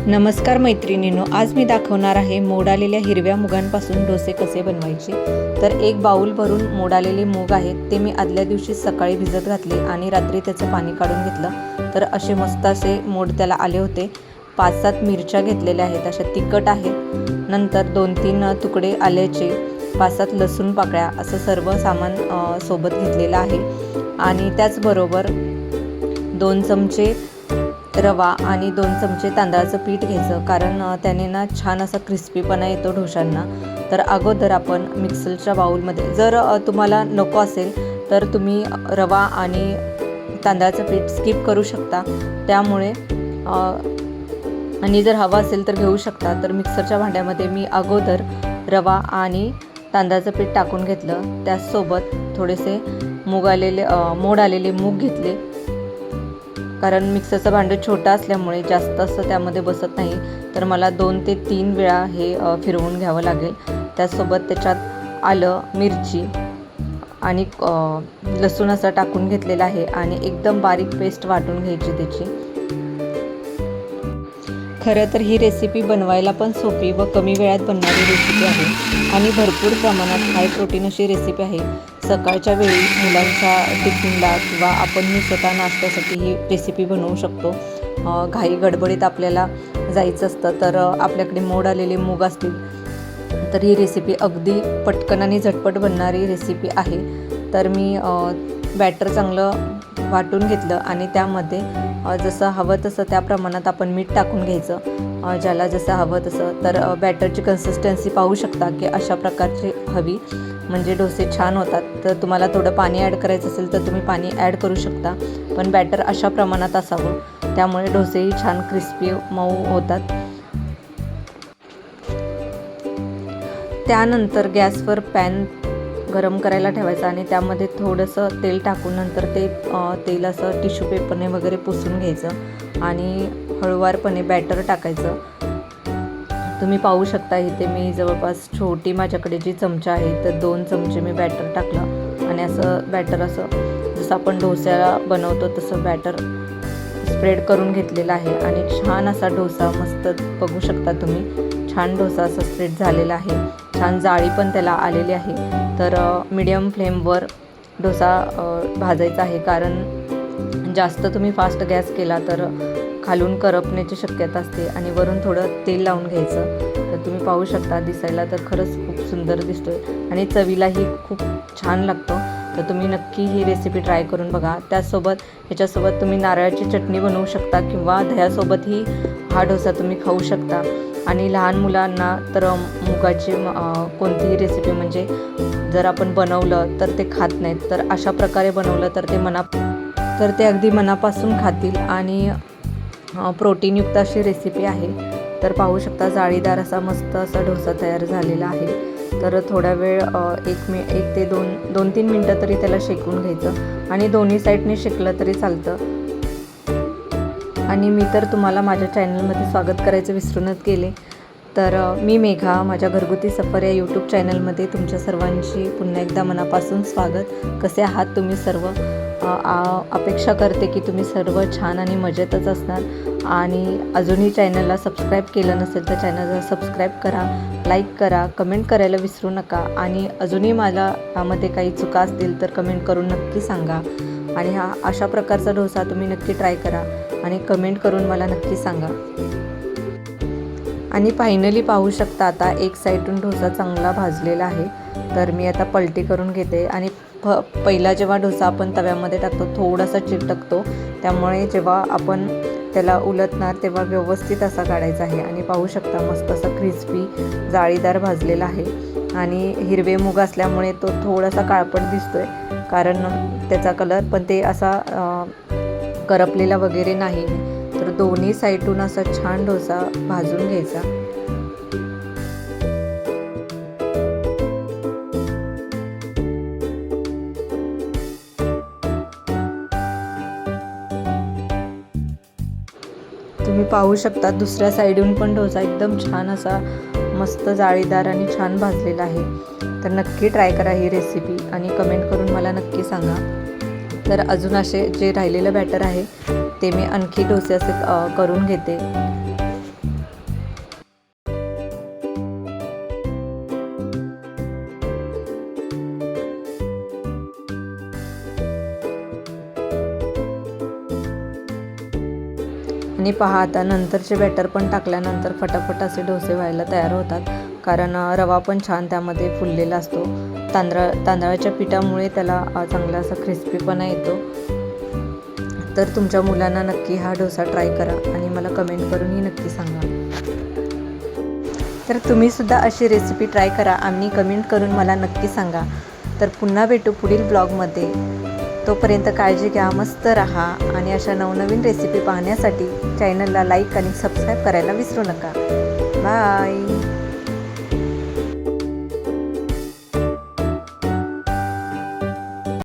नमस्कार मैत्रिणींनो, आज मी दाखवणार आहे मोड आलेल्या हिरव्या मुगांपासून डोसे कसे बनवायचे। तर एक बाउल भरून मोड आलेले मूग आहेत, ते मी आदल्या दिवशी सकाळी भिजत घातले आणि रात्री त्याचं पाणी काढून घेतलं। तर असे मस्त असे मोड त्याला आले होते। 5-7 मिरच्या घेतलेल्या आहेत, अशा तिखट आहेत। नंतर 2-3 तुकडे आल्याचे, 5-7 लसूण पाकळ्या, असं सर्व सामान सोबत घेतलेलं आहे। आणि त्याचबरोबर 2 चमचे रवा आणि 2 चमचे तांदळाचं पीठ घ्यायचं, कारण त्याने ना छान असा क्रिस्पीपणा येतो डोशांना। तर अगोदर आपण मिक्सरच्या बाउलमध्ये, जर तुम्हाला नको असेल तर तुम्ही रवा आणि तांदळाचं पीठ स्किप करू शकता, त्यामुळे आणि जर हवा असेल तर घेऊ शकता। तर मिक्सरच्या भांड्यामध्ये मी अगोदर रवा आणि तांदळाचं पीठ टाकून घेतलं, त्याचसोबत थोडेसे मोड आलेले मूग घेतले, कारण मिक्सरचं भांडं छोटं असल्यामुळे जास्त असं त्यामध्ये बसत नाही। तर मला 2 ते 3 वेळा हे फिरवून घ्यावं लागेल। त्याचसोबत त्याच्यात आलं, मिरची आणि लसूण असं टाकून घेतलेलं आहे आणि एकदम बारीक पेस्ट वाटून घ्यायची त्याची। खरं तर ही रेसिपी बनवायला पण सोपी व कमी वेळात बनणारी रेसिपी आहे आणि भरपूर प्रमाणात हाय प्रोटीन अशी रेसिपी आहे। सकाळच्या वेळी मुलांच्या टिफिनला किंवा आपणही स्वतः नाश्त्यासाठी ही रेसिपी बनवू शकतो। घाई गडबडीत आपल्याला जायचं असतं, तर आपल्याकडे मोड आलेले मूग असतील तर ही रेसिपी अगदी पटकन आणि झटपट बनणारी रेसिपी आहे। तर मी बॅटर चांगलं वाटून घेतलं आणि त्यामध्ये जसं हवं तसं त्या प्रमाणात आपण मीठ टाकून घ्यायचं, ज्याला जसं हवं तसं। तर बॅटरची कन्सिस्टन्सी पाहू शकता की अशा प्रकारची हवी, म्हणजे डोसे छान होतात। तर तुम्हाला थोडं पाणी ॲड करायचं असेल तर तुम्ही पाणी ॲड करू शकता, पण बॅटर अशा प्रमाणात असावं, त्यामुळे डोसेही छान क्रिस्पी मऊ होतात। त्यानंतर गॅसवर पॅन गरम करायला ठेवायचं आणि त्यामध्ये थोडंसं तेल टाकून नंतर ते तेल असं टिश्यू पेपरने वगैरे पुसून घ्यायचं आणि हळूवारपणे बॅटर टाकायचं। तुम्ही पाहू शकता इथे मी जवळपास छोटी माझ्याकडे जी चमचा आहे, तर 2 चमचे मी बॅटर टाकलं आणि असं बॅटर असं जसं आपण डोस्याला बनवतो तसं बॅटर स्प्रेड करून घेतलेलं आहे आणि छान असा डोसा, मस्त बघू शकता तुम्ही, छान डोसा असा स्प्रेड झालेला आहे। छान जाळी पण त्याला आलेली आहे। तर मीडियम फ्लेमवर डोसा भाजायचा आहे, कारण जास्त तुम्ही फास्ट गॅस केला तर खालून करपण्याची शक्यता असते आणि वरून थोडं तेल लावून घ्यायचं। तर तुम्ही पाहू शकता, दिसायला तर खरंच खूप सुंदर दिसतोय आणि चवीलाही खूप छान लागतो। तर तुम्ही नक्की ही रेसिपी ट्राय करून बघा। त्याचसोबत ह्याच्यासोबत तुम्ही नारळाची चटणी बनवू शकता किंवा दह्यासोबतही हा डोसा तुम्ही खाऊ शकता। आणि लहान मुलांना तर मुगाची कोणतीही रेसिपी म्हणजे जर आपण बनवलं तर ते खात नाहीत, तर अशा प्रकारे बनवलं तर ते अगदी मनापासून खातील आणि प्रोटीनयुक्त अशी रेसिपी आहे। तर पाहू शकता, जाळीदार असा मस्त असा डोसा तयार झालेला आहे। तर थोडा वेळ 1 ते 2-3 मिनटं तरी त्याला शेकून घ्यायचं आणि दोन्ही साईडने शेकलं तरी चालतं। आणि मी तर तुम्हाला माझ्या चॅनलमध्ये स्वागत करायचं विसरूनच गेले। तर मी मेघा, माझ्या घरगुती सफर या यूट्यूब चॅनलमध्ये तुमच्या सर्वांची पुन्हा एकदा मनापासून स्वागत। कसे आहात तुम्ही सर्व? अपेक्षा करते की तुम्ही सर्व छान आणि मजेतच असणार। आणि अजूनही चॅनलला सबस्क्राईब केलं नसेल तर चॅनलला सबस्क्राईब करा, लाईक करा, कमेंट करायला विसरू नका। आणि अजूनही मला यामध्ये काही चुका असतील तर कमेंट करून नक्की सांगा। आणि हा अशा प्रकारचा डोसा तुम्ही नक्की ट्राय करा आणि कमेंट करून मला नक्की सांगा। आणि फायनली पाहू शकता, आता एक साईडून डोसा चांगला भाजलेला आहे। तर मी आता पलटी करून घेते आणि पहिला जेव्हा डोसा आपण तव्यामध्ये टाकतो थोडासा चिटकतो, त्यामुळे जेव्हा आपण त्याला उलटणार तेव्हा व्यवस्थित असा काढायचा आहे। आणि पाहू शकता, मस्त असा क्रिस्पी जाळीदार भाजलेला आहे आणि हिरवे मूग असल्यामुळे तो थोडासा काळपट दिसतोय, कारण त्याचा कलर, पण ते असा करपलेला वगैरे नाही। तर दोन्ही साईडून असा छान डोसा भाजून घ्यायचा। तुम्ही पाहू शकता, दुसऱ्या साईडून पण डोसा एकदम छान असा मस्त जाळीदार आणि छान भाजलेला आहे। तर नक्की ट्राय करा ही रेसिपी आणि कमेंट करून मला नक्की सांगा। तर अजून असे जे राहिलेलं बॅटर आहे ते मी आणखी डोसे असे करून घेते। आणि पहा आता नंतरचे बॅटर पण टाकल्यानंतर फटाफट असे डोसे व्हायला तयार होतात, कारण रवा पण छान त्यामध्ये फुललेला असतो. तांदळाच्या पिठामुळे त्याला चांगला असा क्रिस्पीपणा येतो. तर तुमच्या मुलांना नक्की हा डोसा ट्राय करा आणि मला कमेंट करूनही नक्की सांगा. तर तुम्हीसुद्धा अशी रेसिपी ट्राय करा आणि कमेंट करून मला नक्की सांगा. तर पुन्हा भेटू पुढील ब्लॉगमध्ये. तोपर्यंत काळजी घ्या, मस्त राहा आणि अशा नवनवीन रेसिपी पाहण्यासाठी चॅनलला लाईक आणि सबस्क्राईब करायला विसरू नका. बाय.